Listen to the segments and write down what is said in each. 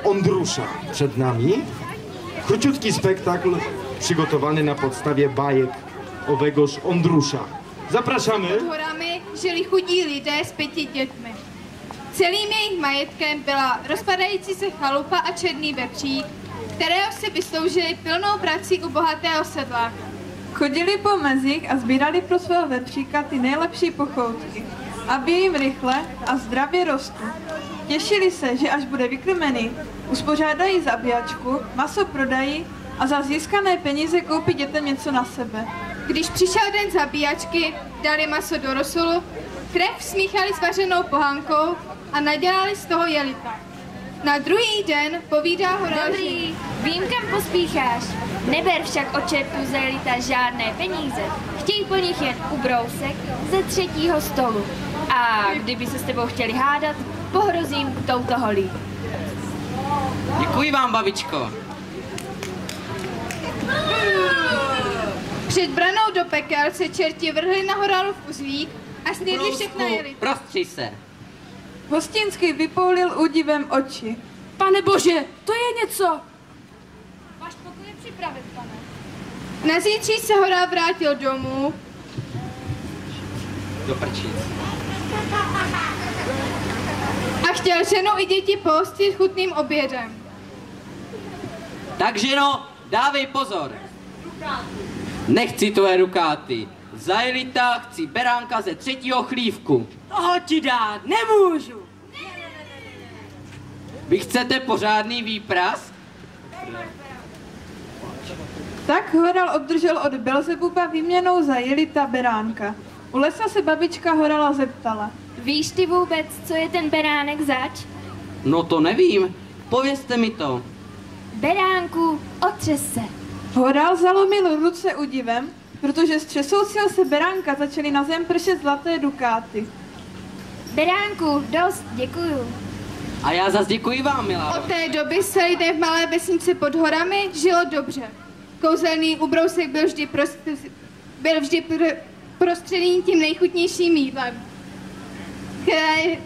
Ondrusza przed nami. Króciutki spektakl przygotowany na podstawie bajek owegoż Ondrusza. Zapraszamy. Pod horami žili chudí lidé s 5 dětmi. Celým jejich majetkem byla rozpadající se chalupa a černý vepřík, kterého si vysloužili pilnou prací u bohatého sedláka. Chodili po mezích a sbírali pro svého vepříka ty nejlepší pochoutky, aby jim rychle a zdravě rostl. Těšili se, že až bude vykrmený, uspořádají zabíjačku, maso prodají a za získané peníze koupí dětem něco na sebe. Když přišel den zabíjačky, dali maso do rosolu, krev smíchali s vařenou pohankou a nadělali z toho jelita. Na druhý den povídá horál. Dobrý, vím, kam pospícháš. Neber však od čertů za jelita žádné peníze. Chtějí po nich jen ubrousek ze 3. stolu. A kdyby se s tebou chtěli hádat, pohrozím touto holí. Děkuji vám, babičko. Před branou do pekel se čerti vrhli na horálu v uzlík a snědli všechna jelita. Prostři se. Hostinský vypoulil údivem oči. Pane Bože, to je něco! Váš pokoj je připraven, pane. Na zítří se horál vrátil domů. Do prčic. A chtěl ženu i děti pohostit chutným obědem. Tak, ženo, dávej pozor. Nechci tvoje dukáty. Za jelita chci beránka ze 3. chlívku. Toho ti dát nemůžu. Vy chcete pořádný výprask? Tak Horal obdržel od Belzebuba výměnou za jelita beránka. U lesa se babička Horala zeptala. Víš ty vůbec, co je ten beránek zač? No to nevím. Povězte mi to. Beránku, otřes se. Horal zalomil ruce údivem, protože z třesoucího se beránka začaly na zem pršet zlaté dukáty. Beránku, dost, děkuju. A já zas děkuji vám, milá. Od té doby se lidé v malé vesnici pod horami žilo dobře. Kouzelný ubrousek byl vždy prostředí tím nejchutnějším jídlem, které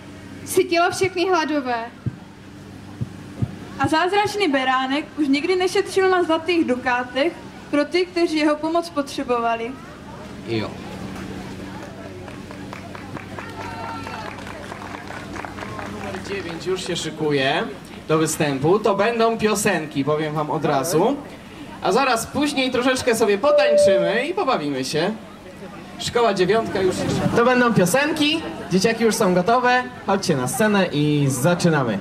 sytilo všechny hladové. A zázračný beránek už nikdy nešetřil na zlatých dukátech pro ty, kteří jeho pomoc potřebovali. Jo. Numer 9 już się szykuje do występu. To będą piosenki, powiem wam od razu. A zaraz później troszeczkę sobie potańczymy i pobawimy się. Szkoła 9 już. To będą piosenki, dzieciaki już są gotowe. Chodźcie na scenę i zaczynamy.